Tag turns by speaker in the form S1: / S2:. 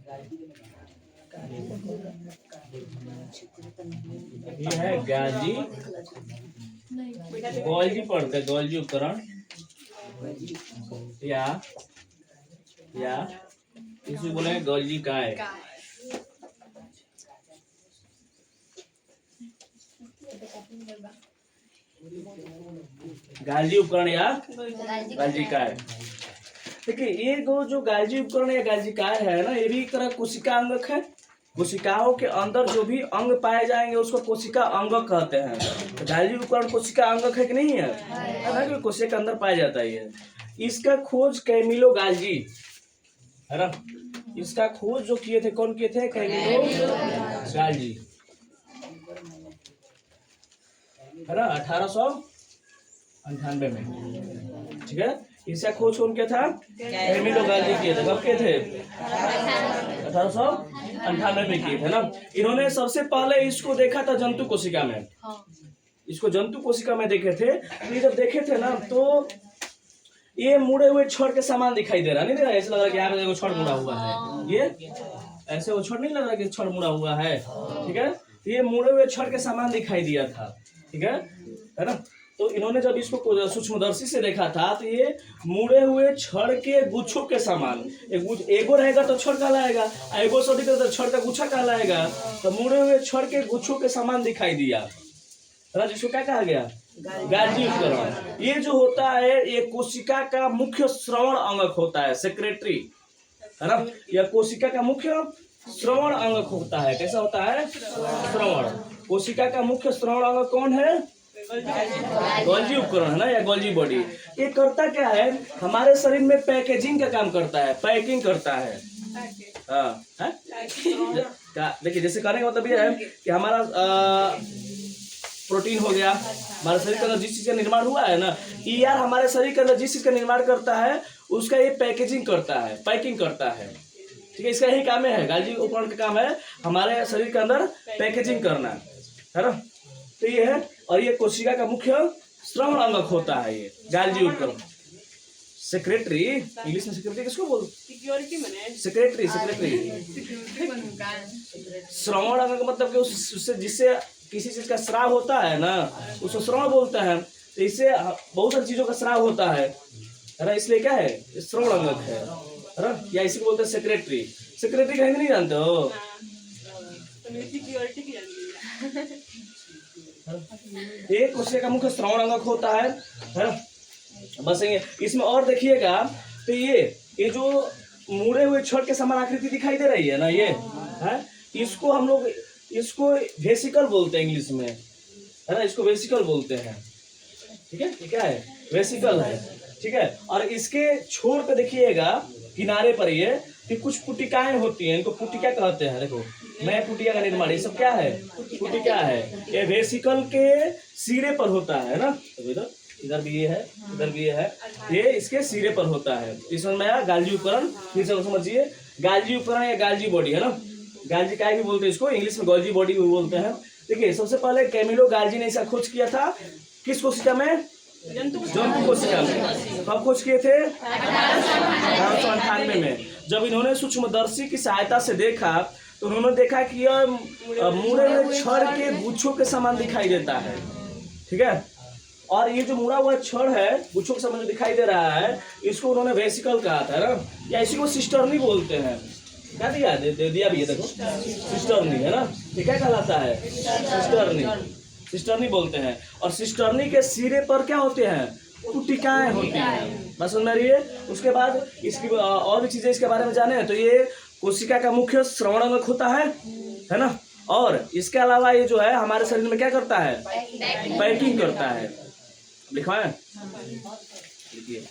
S1: ये है गाजी, गोल्जी पढ़ते गोल्जी उपकरण या इसे बोले गोल्जी काय। गाल्जी उपकरण या गाल्जी काय। देखिए ये जो गाल्जी उपकरण या गाल्जी काय है ना, ये भी एक तरह कोशिका अंगक है। कोशिकाओं के अंदर जो भी अंग पाए जाएंगे उसको कोशिका अंगक कहते हैं। तो गाल्जी उपकरण कोशिका अंगक है कि नहीं है ना, कि कोशिका के अंदर पाया जाता है। इसका खोज कैमिलो गाल्जी है ना, इसका खोज जो किए थे, कौन किए थे? कैमिलो गाल्जी है ना, 1898 में। ठीक है, इसका खोज कौन किया था? कैमिलो गाल्जी किए थे। कब किए थे? 1898 में किए थे ना। इन्होंने सबसे पहले इसको देखा था जंतु कोशिका में। इसको जंतु कोशिका में देखे थे। ये जब देखे थे ना, तो ये मुड़े हुए छड़ के समान दिखाई दे रहा, नहीं दे रहा? ऐसा लग रहा है कि यहाँ पे छड़ मुड़ा हुआ है। ये ऐसे वो छड़ नहीं लग रहा कि छड़ मुड़ा हुआ है। ठीक है, ये मुड़े हुए छड़ के समान दिखाई दिया था। ठीक है ना। तो इन्होंने जब इसको सूक्ष्मदर्शी से देखा था, तो ये मुड़े हुए छड़ के गुच्छों के समान, एगो रहेगा तो छड़ कहलाएगा, एगो से अधिक तो छड़ का गुच्छा कहलाएगा। तो मुड़े हुए छड़ के गुच्छों के समान दिखाई दिया, जिसको क्या कहा गया? गाल्जी उपकरण। ये जो होता है, ये कोशिका का मुख्य श्रवण अंगक होता है, सेक्रेटरी है ना। यह कोशिका का मुख्य श्रवण अंगक होता है। कैसा होता है? श्रवण। कोशिका का मुख्य श्रवण अंग कौन है? गोल्जी उपकरण है ना, या गोल्जी बॉडी। ये करता क्या है? हमारे शरीर में पैकेजिंग का काम करता है, पैकिंग करता है। हाँ, देखिए जैसे कहने का मतलब ये है कि हमारा प्रोटीन हो गया, हमारे शरीर के अंदर जिस चीज का निर्माण हुआ है ना, यार हमारे शरीर के अंदर जिस चीज का निर्माण करता है उसका ये पैकेजिंग करता है, पैकिंग करता है। ठीक है, इसका यही काम है, गाल्जी उपकरण का काम है हमारे शरीर के अंदर पैकेजिंग करना है ना। तो ये है, और ये कोशिका का मुख्य श्रवण अंगक होता है ये गाल्जी उपकरण। सेक्रेटरी, इंग्लिश में सेक्रेटरी किसको बोलते? सेक्रेटरी। श्रवण अंग का मतलब कि उससे जिससे किसी चीज का श्राव होता है ना, उसको श्रवण बोलते हैं। तो इससे बहुत सारी चीजों का श्राव होता है ना, इसलिए क्या है? श्रवण अंगक है ना, या इसी को बोलते हैं सेक्रेटरी। सेक्रेटरी कहीं नहीं जानते हो? एक कोशिका का मुख्य श्रवण अंगक होता है ना। बस ये इसमें और देखिएगा, तो ये जो मुड़े हुए छड़ के समान आकृति दिखाई दे रही है ना, ये है, इसको हम लोग इसको वेसिकल बोलते हैं इंग्लिश में, है ना। इसको वेसिकल बोलते हैं। ठीक है, क्या है? वेसिकल है। ठीक है, और इसके छोर पे देखिएगा किनारे पर ये कुछ पुटिकाएं होती हैं, इनको पुटिका कहते हैं। देखो, मैं पुटिका का निर्माण, ये सब क्या है? पुटिका है। ये वेसिकल के सिरे पर होता है ना। तो इधर भी ये है, इधर भी ये है, ये इसके सिरे पर होता है। इसमें मैं गाल्जी उपकरण, फिर से समझिए, गाल्जी उपकरण या गाल्जी बॉडी है ना। गाल्जी काय भी बोलते हैं इसको, इंग्लिश में गोल्जी बॉडी भी बोलते हैं। देखिए, सबसे पहले कैमिलो गाल्जी ने इसका खोज किया था किस कोशिका में? जंतु कोशिका में। कब खोज किए थे? 1898 में। जब इन्होंने सूक्ष्मदर्शी की सहायता से देखा, तो उन्होंने देखा कि यह मुड़े हुए छड़ के गुच्छों के समान दिखाई देता है। ठीक है, और ये जो मुड़ा हुआ छड़ है, गुच्छों के समान जो दिखाई दे रहा है, इसको उन्होंने वेसिकल कहा था ना, या इसी को सिस्टर्नी बोलते हैं। क्या दिया? दे दिया भी है, देखो, सिस्टर्नी है ना। ये क्या कहलाता है? सिस्टर्नी बोलते हैं। और सिस्टर्नी के सिरे पर क्या होते हैं? पुटिकाएं होती हैं। बस समझ में रही है। उसके बाद इसकी और भी चीजें इसके बारे में जाने हैं, तो ये कोशिका का मुख्य श्रवण अंगक होता है ना। और इसके अलावा ये जो है हमारे शरीर में क्या करता है? पैकिंग करता है। लिखा है, लिखिए।